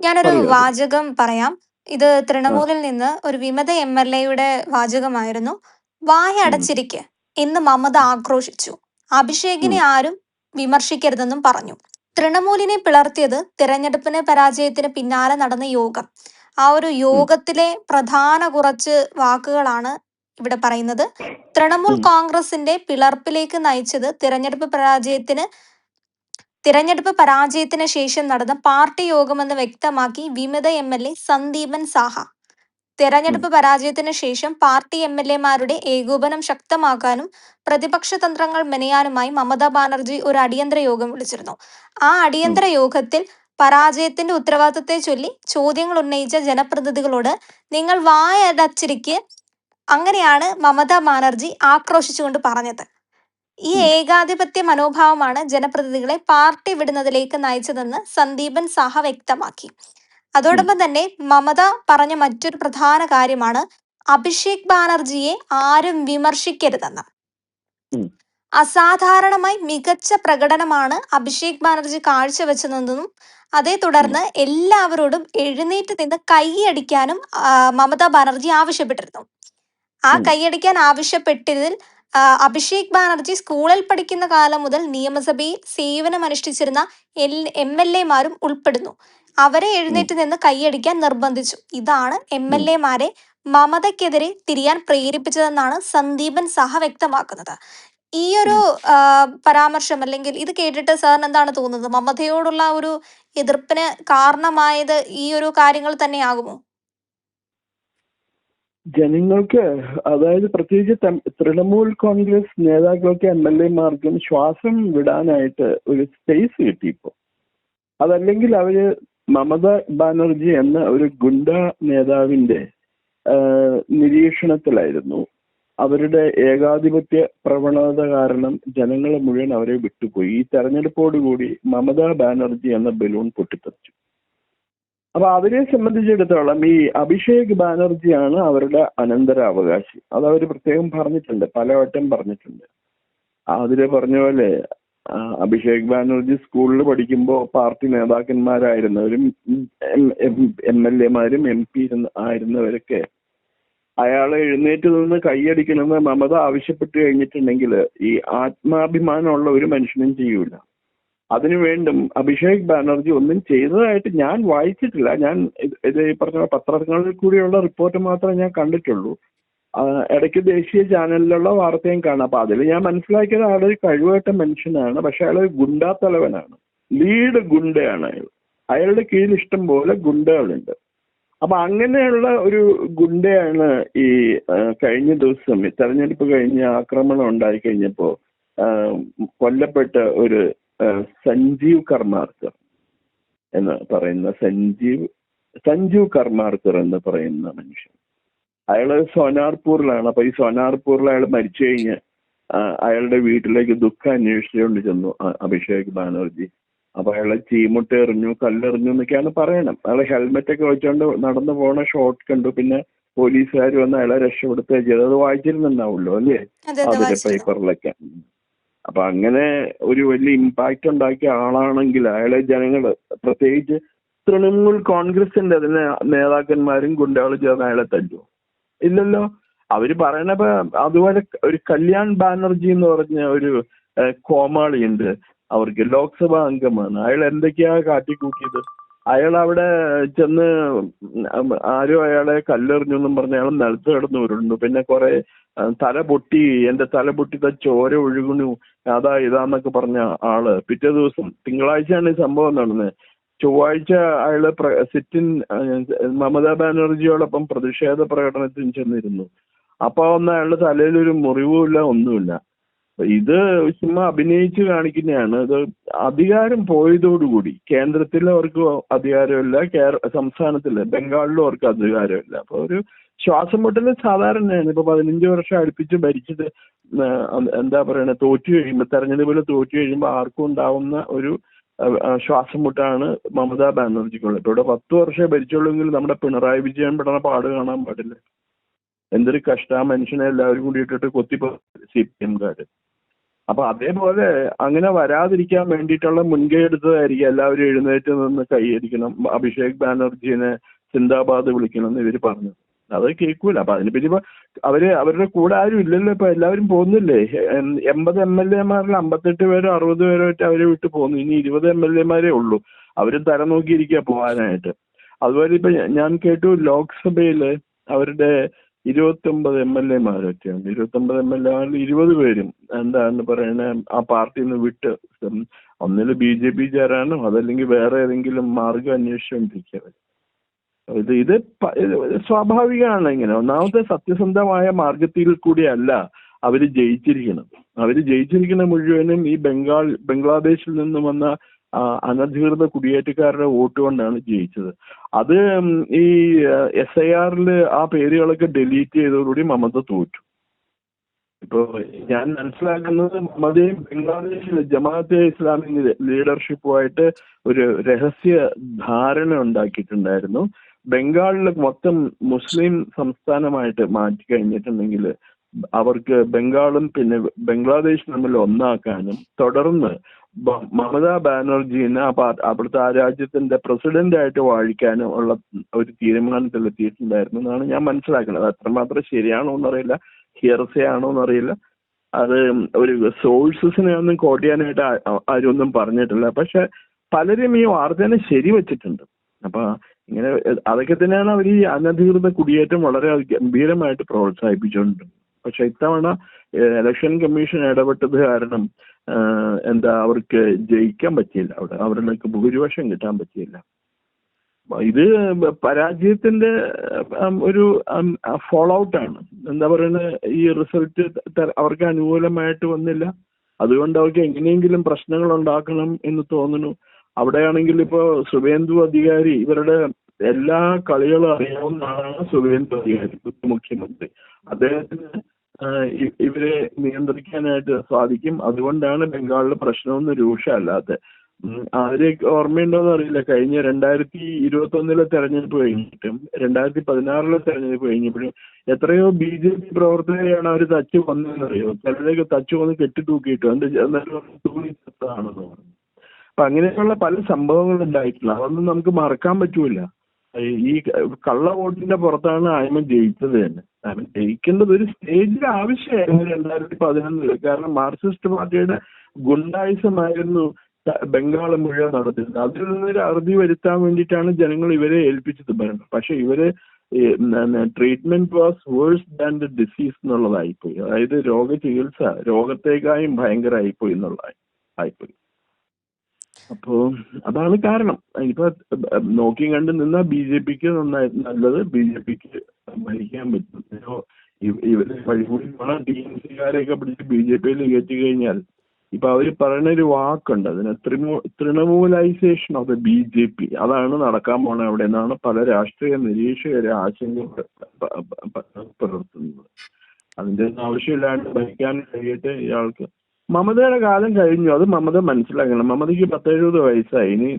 ഞാനൊരു പറയൂ അത്. വാചകം പറയാം. ഇത് ആ. തൃണമൂലിൽ നിന്ന് ഒരു വിമത എം.എൽ.എയുടെ വാചകമായിരുന്നു. "വായ ഉം. അടച്ചിരിക്ക്" എന്ന് മമത ആക്രോശിച്ചു. ഉം. അഭിഷേകിനെ ആരും വിമർശിക്കരുതെന്നും പറഞ്ഞു. തൃണമൂലിനെ പിളർത്തിയത് തിരഞ്ഞെടുപ്പിന് പരാജയത്തിന് പിന്നാലെ നടന്ന യോഗം. ആ ഒരു ഉം. യോഗത്തിലെ പ്രധാന കുറച്ച് വാക്കുകളാണ് ഇവിടെ പറയുന്നത്. തൃണമൂൽ ഉം. കോൺഗ്രസിന്റെ പിളർപ്പിലേക്ക് നയിച്ചത് തിരഞ്ഞെടുപ്പ് പരാജയത്തിന് ശേഷം നടന്ന പാർട്ടി യോഗമെന്ന് വ്യക്തമാക്കി വിമത എം.എൽ.എ സന്ദീപൻ സാഹ. ഉം. തെരഞ്ഞെടുപ്പ് പരാജയത്തിന് ശേഷം പാർട്ടി എം.എൽ.എമാരുടെ ഏകോപനം ശക്തമാക്കാനും പ്രതിപക്ഷ തന്ത്രങ്ങൾ മെനയാനുമായി മമതാ ബാനർജി ഒരു അടിയന്തര യോഗം വിളിച്ചിരുന്നു. ആ ഉം. അടിയന്തര യോഗത്തിൽ പരാജയത്തിന്റെ ഉത്തരവാദിത്തത്തെ ചൊല്ലി ചോദ്യങ്ങൾ ഉന്നയിച്ച ജനപ്രതിനിധികളോട് "നിങ്ങൾ വായടച്ചിരിക്ക്" അങ്ങനെയാണ് മമതാ ബാനർജി ആക്രോശിച്ചുകൊണ്ട് പറഞ്ഞത്. ഈ ഉം. ഏകാധിപത്യ മനോഭാവമാണ് ജനപ്രതിനിധികളെ പാർട്ടി വിടുന്നതിലേക്ക് നയിച്ചതെന്ന് സന്ദീപൻ സാഹ വ്യക്തമാക്കി. ഉം. അതോടൊപ്പം തന്നെ മമത പറഞ്ഞ മറ്റൊരു പ്രധാന കാര്യമാണ് അഭിഷേക് ബാനർജിയെ ആരും വിമർശിക്കരുതെന്ന്. ഉം. അസാധാരണമായി മികച്ച പ്രകടനമാണ് അഭിഷേക് ബാനർജി കാഴ്ചവെച്ചതെന്നും അതേ ഉം. തുടർന്ന് എല്ലാവരോടും എഴുന്നേറ്റ് നിന്ന് കൈയടിക്കാനും മമതാ ബാനർജി ആവശ്യപ്പെട്ടിരുന്നു. ആ ഉം. കൈയടിക്കാൻ ആവശ്യപ്പെട്ടതിൽ അഭിഷേക് ബാനർജി സ്കൂളിൽ പഠിക്കുന്ന കാലം മുതൽ നിയമസഭയിൽ സേവനമനുഷ്ഠിച്ചിരുന്ന എം.എൽ.എമാരും ഉൾപ്പെടുന്നു. അവരെ ഉം. എഴുന്നേറ്റ് നിന്ന് കൈയടിക്കാൻ നിർബന്ധിച്ചു. ഇതാണ് ഉം. എം.എൽ.എമാരെ മമതയ്ക്കെതിരെ തിരിയാൻ പ്രേരിപ്പിച്ചതെന്നാണ് സന്ദീപൻ സാഹ വ്യക്തമാക്കുന്നത്. ഈയൊരു ഉം. പരാമർശം അല്ലെങ്കിൽ ഇത് കേട്ടിട്ട് സാറിന് എന്താണ് തോന്നുന്നത്? മമതയോടുള്ള ഒരു എതിർപ്പിന് കാരണമായത് ഈ ഒരു കാര്യങ്ങൾ തന്നെയാകുമോ? ജനങ്ങൾക്ക്, അതായത് പ്രത്യേകിച്ച് തൃണമൂൽ കോൺഗ്രസ് നേതാക്കൾക്ക് എം.എൽ.എമാർക്കും ശ്വാസം വിടാനായിട്ട് ഒരു സ്പേസ് കിട്ടി ഇപ്പോ. അതല്ലെങ്കിൽ അവര് മമത ബാനർജി എന്ന ഒരു ഗുണ്ട നേതാവിന്റെ നിരീക്ഷണത്തിലായിരുന്നു. അവരുടെ ഏകാധിപത്യ പ്രവണത കാരണം ജനങ്ങൾ മുഴുവൻ അവരെ വിട്ടുപോയി. ഈ തെരഞ്ഞെടുപ്പോടുകൂടി മമതാ ബാനർജി എന്ന ബലൂൺ പൊട്ടിത്തെറിച്ചു. അപ്പൊ അവരെ സംബന്ധിച്ചിടത്തോളം ഈ അഭിഷേക് ബാനർജിയാണ് അവരുടെ അനന്തരാവകാശി. അത് അവർ പ്രത്യേകം പറഞ്ഞിട്ടുണ്ട്, പലവട്ടം പറഞ്ഞിട്ടുണ്ട്. അതില് പറഞ്ഞ പോലെ അഭിഷേക് ബാനർജി സ്കൂളിൽ പഠിക്കുമ്പോൾ പാർട്ടി നേതാക്കന്മാരായിരുന്നവരും എം.എൽ.എമാരും എം.പി ആയിരുന്നവരൊക്കെ അയാളെ എഴുന്നേറ്റ് നിന്ന് കൈയടിക്കണമെന്ന് മമത ആവശ്യപ്പെട്ട് കഴിഞ്ഞിട്ടുണ്ടെങ്കിൽ ഈ ആത്മാഭിമാനമുള്ള ഒരു മനുഷ്യനും ചെയ്യൂല. അതിനു വേണ്ടും അഭിഷേക് ബാനർജി ഒന്നും ചെയ്തതായിട്ട് ഞാൻ വായിച്ചിട്ടില്ല. ഞാൻ ഇത് ഈ പറഞ്ഞ പത്രങ്ങളിൽ കൂടിയുള്ള റിപ്പോർട്ട് മാത്രമേ ഞാൻ കണ്ടിട്ടുള്ളൂ. ഇടയ്ക്ക് ദേശീയ ചാനലിലുള്ള വാർത്തയും കാണാം. അപ്പൊ അതിൽ ഞാൻ മനസ്സിലാക്കിയത് ആളൊരു കഴിവേട്ട മനുഷ്യനാണ്. പക്ഷെ അയാൾ ഗുണ്ടാ തലവനാണ്, ലീഡ് ഗുണ്ടയാണ് അയാൾ. അയാളുടെ കീഴിൽ ഇഷ്ടം പോലെ ഗുണ്ടകളുണ്ട്. അപ്പൊ അങ്ങനെയുള്ള ഒരു ഗുണ്ടയാണ് ഈ കഴിഞ്ഞ ദിവസം തെരഞ്ഞെടുപ്പ് കഴിഞ്ഞ് ആക്രമണം ഉണ്ടായി കഴിഞ്ഞപ്പോ കൊല്ലപ്പെട്ട ഒരു സഞ്ജീവ് കർമാർക്കർ എന്ന് പറയുന്ന സഞ്ജീവ് കർമാർക്കർ എന്ന് പറയുന്ന മനുഷ്യൻ. അയാള് സോനാർപൂറിലാണ്. അപ്പൊ ഈ സോനാർപൂറിൽ അയാൾ മരിച്ചു കഴിഞ്ഞ് അയാളുടെ വീട്ടിലേക്ക് ദുഃഖം അന്വേഷിച്ചുകൊണ്ട് ചെന്നു അഭിഷേക് ബാനർജി. അപ്പൊ അയാളെ ചീമുട്ട എറിഞ്ഞു, കല്ലെറിഞ്ഞു എന്നൊക്കെയാണ് പറയണം. അയാളെ ഹെൽമെറ്റ് ഒക്കെ വെച്ചുകൊണ്ട് നടന്നു പോണ ഷോട്ട് കണ്ടു. പിന്നെ പോലീസുകാർ വന്ന് അയാളെ രക്ഷപ്പെടുത്തുക ചെയ്തു. അത് വായിച്ചിരുന്നുണ്ടാവുമല്ലോ അല്ലേ, അതിലെ പേപ്പറിലൊക്കെ. അപ്പൊ അങ്ങനെ ഒരു വലിയ ഇമ്പാക്റ്റ് ഉണ്ടാക്കിയ ആളാണെങ്കിൽ അയാളെ ജനങ്ങള്, പ്രത്യേകിച്ച് തൃണമൂൽ കോൺഗ്രസിന്റെ അതിന് നേതാക്കന്മാരും ഗുണ്ടകളും ചേർന്ന് അയാളെ തല്ലുമോ? ഇല്ലല്ലോ. അവര് പറയണപ്പോ അതുപോലെ ഒരു കല്യാൺ ബാനർജി എന്ന് പറഞ്ഞ ഒരു കോമാളിയുണ്ട്. അവർക്ക് ലോക്സഭാ അംഗമാണ്. അയാൾ എന്തൊക്കെയാ കാട്ടിക്കൂട്ടിയത്. അയാൾ അവിടെ ചെന്ന് ആരും അയാളെ കല്ലെറിഞ്ഞു എന്നും പറഞ്ഞ് അയാൾ നിലത്ത് കിടന്ന് ഉരുണ്ടു. പിന്നെ കുറെ തല പൊട്ടി, എന്റെ തല പൊട്ടിത്ത ചോര ഒഴുകുന്നു, അതാ ഇതാന്നൊക്കെ പറഞ്ഞ ആള് പിറ്റേ ദിവസം, തിങ്കളാഴ്ചയാണ് ഈ സംഭവം നടന്നത്, ചൊവ്വാഴ്ച അയാള് സിറ്റിൻ മമതാ ബാനർജിയോടൊപ്പം പ്രതിഷേധ പ്രകടനത്തിന് ചെന്നിരുന്നു. അപ്പൊ ഒന്ന് അയാളുടെ തലയിലൊരു മുറിവുമില്ല, ഒന്നുമില്ല. ഇത് ചുമ്മാ അഭിനയിച്ച് കാണിക്കുന്നതാണ്. ഇത് അധികാരം പോയതോടുകൂടി കേന്ദ്രത്തിൽ അവർക്ക് അധികാരമില്ല, സംസ്ഥാനത്തില് ബംഗാളിലും അവർക്ക് അധികാരമില്ല. അപ്പൊ ഒരു ശ്വാസം മുട്ടല് സാധാരണയാണ്. ഇപ്പൊ 15 വർഷം അടുപ്പിച്ച് ഭരിച്ചത് എന്താ പറയണ, തോറ്റു കഴിയുമ്പോൾ, തെരഞ്ഞെടുപ്പിൽ തോറ്റു കഴിയുമ്പോൾ ആർക്കും ഉണ്ടാവുന്ന ഒരു ശ്വാസം മുട്ടാണ് മമതാ ബാനർജിക്കുള്ളത്. ഇപ്പൊ ഇവിടെ 10 വർഷമേ ഭരിച്ചുള്ളൂങ്കിൽ നമ്മുടെ പിണറായി വിജയൻ പെടുന്ന പാട് കാണാൻ പാടില്ല. എന്തൊരു കഷ്ട. മനുഷ്യനെ എല്ലാവരും കൂടി ഇട്ടിട്ട് കൊത്തിപ്പോ CPM-കാര്. അപ്പൊ അതേപോലെ അങ്ങനെ വരാതിരിക്കാൻ വേണ്ടിയിട്ടുള്ള മുൻകൈ എടുത്തതായിരിക്കും എല്ലാവരും എഴുന്നേറ്റ് നിന്ന് കൈയടിക്കണം, അഭിഷേക് ബാനർജിനെ സിന്ദാബാദ് വിളിക്കണം എന്ന് ഇവര് പറഞ്ഞു. അത് കേൾക്കൂല. അപ്പൊ അതിനെ പറ്റി ഇപ്പൊ അവരുടെ കൂടെ ആരും ഇല്ലല്ലോ, ഇപ്പൊ എല്ലാവരും പോകുന്നില്ലേ. 80 MLA-മാരിൽ 58 പേരോ 60 പേരോ ആയിട്ട് അവരെ വിട്ട് പോകുന്നു. ഇനി 20 MLA-മാരേ ഉള്ളൂ. അവരും തരം നോക്കിയിരിക്കുക പോകാനായിട്ട്. അതുപോലെ ഇപ്പൊ ഞാൻ കേട്ടു ലോക്സഭയില് അവരുടെ 29 MLA-മാരൊക്കെയുണ്ട്. 29 MLA-മാരിൽ 20 പേരും എന്താണ് പറയണേ ആ പാർട്ടിയിൽ നിന്ന് വിട്ട് ഒന്നില് BJP ചേരാനോ അതല്ലെങ്കിൽ വേറെ ഏതെങ്കിലും മാർഗം അന്വേഷിച്ചുകൊണ്ടിരിക്കുക. ഇത് സ്വാഭാവികമാണ്. ഇങ്ങനെ ഒന്നാമത്തെ സത്യസന്ധമായ മാർഗത്തിൽ കൂടിയല്ല അവര് ജയിച്ചിരിക്കുന്നത്. അവര് ജയിച്ചിരിക്കുന്ന മുഴുവനും ഈ ബംഗ്ലാദേശിൽ നിന്ന് വന്ന അനധികൃത കുടിയേറ്റക്കാരുടെ വോട്ട് കൊണ്ടാണ് ജയിച്ചത്. അത് ഈ SIR-ൽ ആ പേരുകളൊക്കെ ഡിലീറ്റ് ചെയ്തതോടുകൂടി മമത തോറ്റു. ഇപ്പോ ഞാൻ മനസ്സിലാക്കുന്നത് മമതയും ബംഗ്ലാദേശിൽ ജമാഅത്തെ ഇസ്ലാമി ലീഡർഷിപ്പുമായിട്ട് ഒരു രഹസ്യ ധാരണ ഉണ്ടാക്കിയിട്ടുണ്ടായിരുന്നു. ബംഗാളിൽ മൊത്തം മുസ്ലിം സംസ്ഥാനമായിട്ട് മാറ്റി കഴിഞ്ഞിട്ടുണ്ടെങ്കിൽ അവർക്ക് ബംഗാളും പിന്നെ ബംഗ്ലാദേശ് തമ്മിൽ ഒന്നാക്കാനും തുടർന്ന് മമതാ ബാനർജീനെ അവിടുത്തെ ആ രാജ്യത്തിന്റെ പ്രസിഡന്റ് ആയിട്ട് വാഴിക്കാനും ഉള്ള ഒരു തീരുമാനത്തിലെത്തിയിട്ടുണ്ടായിരുന്നു എന്നാണ് ഞാൻ മനസ്സിലാക്കുന്നത്. അത്രമാത്രം ശരിയാണോ എന്നറിയില്ല, ഹിയർസേ ആണോ എന്നറിയില്ല. അത് ഒരു സോഴ്സസിനെ ഒന്നും കോട്ട് ചെയ്യാനായിട്ട് ആരും ഒന്നും പറഞ്ഞിട്ടില്ല. പക്ഷെ പലരും ഈ വാർത്തനെ ശരിവെച്ചിട്ടുണ്ട്. അപ്പൊ ഇങ്ങനെ അതൊക്കെ തന്നെയാണ് അവർ ഈ അനധികൃത കുടിയേറ്റം വളരെ ഗംഭീരമായിട്ട് പ്രോത്സാഹിപ്പിച്ചുകൊണ്ടിരുന്നത്. പക്ഷെ ഇത്തവണ ഇലക്ഷൻ കമ്മീഷൻ ഇടപെട്ടത് കാരണം അവർക്ക് ജയിക്കാൻ പറ്റിയില്ല, അവർക്ക് ഭൂരിപക്ഷം കിട്ടാൻ പറ്റിയില്ല. ഇത് പരാജയത്തിന്റെ ഒരു ഫോൾ ഔട്ടാണ്. എന്താ പറയുന്നത്, ഈ റിസൾട്ട് അവർക്ക് അനുകൂലമായിട്ട് വന്നില്ല. അതുകൊണ്ട് അവർക്ക് എങ്ങനെയെങ്കിലും പ്രശ്നങ്ങൾ ഉണ്ടാക്കണം എന്ന് തോന്നുന്നു. അവിടെയാണെങ്കിൽ ഇപ്പോ സുവേന്ദു അധികാരി ഇവരുടെ എല്ലാ കളികളും അറിയാവുന്ന ആളാണ് സുവേന്ദു അധികാരി, മുഖ്യമന്ത്രി. അദ്ദേഹത്തിന് ഇവരെ നിയന്ത്രിക്കാനായിട്ട് സാധിക്കും. അതുകൊണ്ടാണ് ബംഗാളിൽ പ്രശ്നമൊന്നും രൂക്ഷമല്ലാത്ത. അവരെ ഓർമ്മയുണ്ടോന്ന് അറിയില്ല, കഴിഞ്ഞ 2021 തെരഞ്ഞെടുപ്പ് കഴിഞ്ഞിട്ടും 2016 തെരഞ്ഞെടുപ്പ് കഴിഞ്ഞപ്പോഴും എത്രയോ BJP പ്രവർത്തകരെയാണ് അവർ തച്ചു കൊന്നതെന്നറിയോ. ചിലരൊക്കെ തച്ചു കൊന്ന് കെട്ടിത്തൂക്കിയിട്ടു. തൂങ്ങിച്ചതാണെന്ന് പറഞ്ഞു. അപ്പൊ അങ്ങനെയുള്ള പല സംഭവങ്ങൾ ഉണ്ടായിട്ടില്ല. അതൊന്നും നമുക്ക് മറക്കാൻ പറ്റൂല. ഈ കള്ള വോട്ടിന്റെ പുറത്താണ് ആയ്മ ജയിച്ചത് തന്നെ. ജയിക്കേണ്ടത് ഒരു സ്റ്റേജിൽ ആവശ്യമായിരുന്നു 2011. കാരണം മാർക്സിസ്റ്റ് പാർട്ടിയുടെ ഗുണ്ടായുസമായിരുന്നു ബംഗാൾ മുഴുവൻ നടത്തിയത്. അതിൽ നിന്നൊരു അറുതി വരുത്താൻ വേണ്ടിയിട്ടാണ് ജനങ്ങൾ ഇവരെ ഏൽപ്പിച്ചത് ഭരണം. പക്ഷെ ഇവര് treatment was worse than the disease എന്നുള്ളതായിപ്പോയി. അതായത് രോഗചികിത്സ രോഗത്തേക്കായും ഭയങ്കരമായിപ്പോയി ആയിപ്പോയി. അപ്പോ അതാണ് കാരണം. ഇപ്പൊ നോക്കി കണ്ട് നിന്ന BJPക്ക് നല്ലത്, BJPക്ക് ഭരിക്കാൻ പറ്റും. ഇവര് വഴികൂടി TMC-കാരെയൊക്കെ പിടിച്ച് BJPയിൽ കയറ്റി കഴിഞ്ഞാൽ ഇപ്പൊ അവര് പറയുന്ന ഒരു വാക്കുണ്ട്, അതിന് തൃണമൂലൈസേഷൻ ഓഫ് ദ BJP. അതാണ് നടക്കാൻ പോണ അവിടെ നിന്നാണ് പല രാഷ്ട്രീയ നിരീക്ഷകരെ ആശങ്ക പുലർത്തുന്നത്. അതിന്റെ ഒന്നും ആവശ്യമില്ലാണ്ട് ഭരിക്കാൻ കഴിയട്ടെ ഇയാൾക്ക്. മമതയുടെ കാലം കഴിഞ്ഞു, അത് മമത മനസ്സിലാക്കണം. മമതയ്ക്ക് 10-70 വയസ്സായി. ഇനി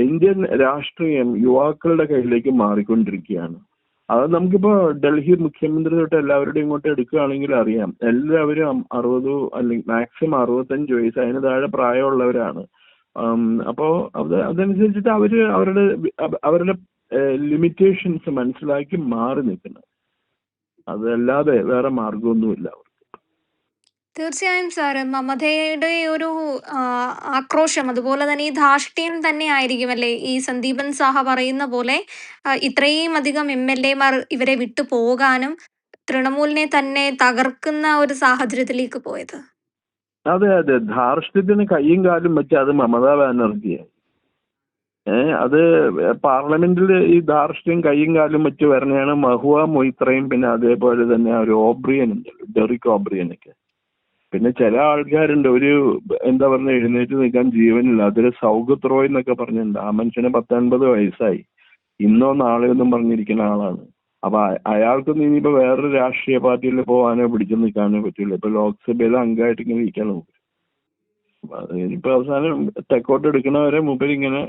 ഇന്ത്യൻ രാഷ്ട്രീയം യുവാക്കളുടെ കയ്യിലേക്ക് മാറിക്കൊണ്ടിരിക്കുകയാണ്. അത് നമുക്കിപ്പോ ഡൽഹി മുഖ്യമന്ത്രി തൊട്ട് എല്ലാവരുടെയും ഇങ്ങോട്ട് എടുക്കുകയാണെങ്കിൽ അറിയാം. എല്ലാവരും 60 അല്ലെങ്കിൽ മാക്സിമം 65 വയസ്സ്, അതിന് താഴെ പ്രായമുള്ളവരാണ്. അപ്പോ അതനുസരിച്ചിട്ട് അവരുടെ ലിമിറ്റേഷൻസ് മനസ്സിലാക്കി മാറി നിൽക്കുന്നത്. അതല്ലാതെ വേറെ മാർഗമൊന്നുമില്ല അവർക്ക്. തീർച്ചയായും സാറ്, മമതയുടെ ഒരു ആക്രോശം അതുപോലെ തന്നെ ഈ ധാർഷ്ട്യം തന്നെ ആയിരിക്കുമല്ലേ ഈ സന്ദീപൻ സാഹ പറയുന്ന പോലെ ഇത്രയും അധികം MLA-മാർ ഇവരെ വിട്ടു പോകാനും തൃണമൂലിനെ തന്നെ തകർക്കുന്ന ഒരു സാഹചര്യത്തിലേക്ക് പോയത്. അതെ, ധാർഷ്ട്യത്തിന് കയ്യും കാലും വെച്ച് അത് മമതാ ബാനർജിയാണ്. അത് പാർലമെന്റിൽ ഈ ധാർഷ്ട്യം കയ്യും കാലും വെച്ച് വരണയാണ് മഹുവ മൊയ്ത്രയും പിന്നെ അതേപോലെ തന്നെ ഒരു ഓബ്രിയൻ ഉണ്ടല്ലോ, ഡെറിക് ഓബ്രിയനൊക്കെ. പിന്നെ ചില ആൾക്കാരുണ്ട് ഒരു എന്താ പറഞ്ഞ എഴുന്നേറ്റ് നിൽക്കാൻ ജീവനില്ല. അതൊരു സൗഗത് റോയ് എന്നൊക്കെ പറഞ്ഞിട്ടുണ്ട്. ആ മനുഷ്യന് 19 വയസ്സായി, ഇന്നോ നാളെയൊന്നും പറഞ്ഞിരിക്കുന്ന ആളാണ്. അപ്പൊ അയാൾക്കൊന്നും ഇനിയിപ്പോ വേറൊരു രാഷ്ട്രീയ പാർട്ടിയിൽ പോകാനോ പിടിച്ചു നിൽക്കാനോ പറ്റില്ല. ഇപ്പൊ ലോക്സഭയിലെ അംഗമായിട്ട് ഇങ്ങനെ ഇരിക്കാൻ നോക്കും. ഇനിയിപ്പോ അവസാനം തെക്കോട്ട് എടുക്കണവരെ മൂപ്പരിങ്ങനെ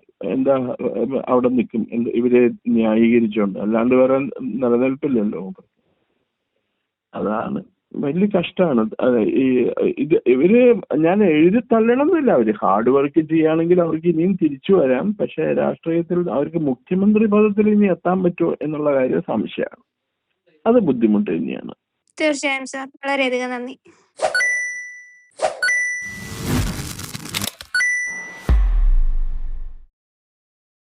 അവിടെ നിൽക്കും, ഇവരെ ന്യായീകരിച്ചോണ്ട്. അല്ലാണ്ട് വേറെ നിലനിൽപ്പില്ലല്ലോ. അതാണ് വലിയ കഷ്ടമാണ്. ഇവര് ഞാൻ എഴുതി തള്ളണമെന്നില്ല. അവര് ഹാർഡ് വർക്ക് ചെയ്യുകയാണെങ്കിൽ അവർക്ക് ഇനിയും തിരിച്ചു വരാം. പക്ഷെ രാഷ്ട്രീയത്തിൽ അവർക്ക് മുഖ്യമന്ത്രി പദത്തിൽ ഇനി എത്താൻ പറ്റുമോ എന്നുള്ള കാര്യം സംശയമാണ്. അത് ബുദ്ധിമുട്ട് തന്നെയാണ്. തീർച്ചയായും സാർ. വളരെയധികം നന്ദി.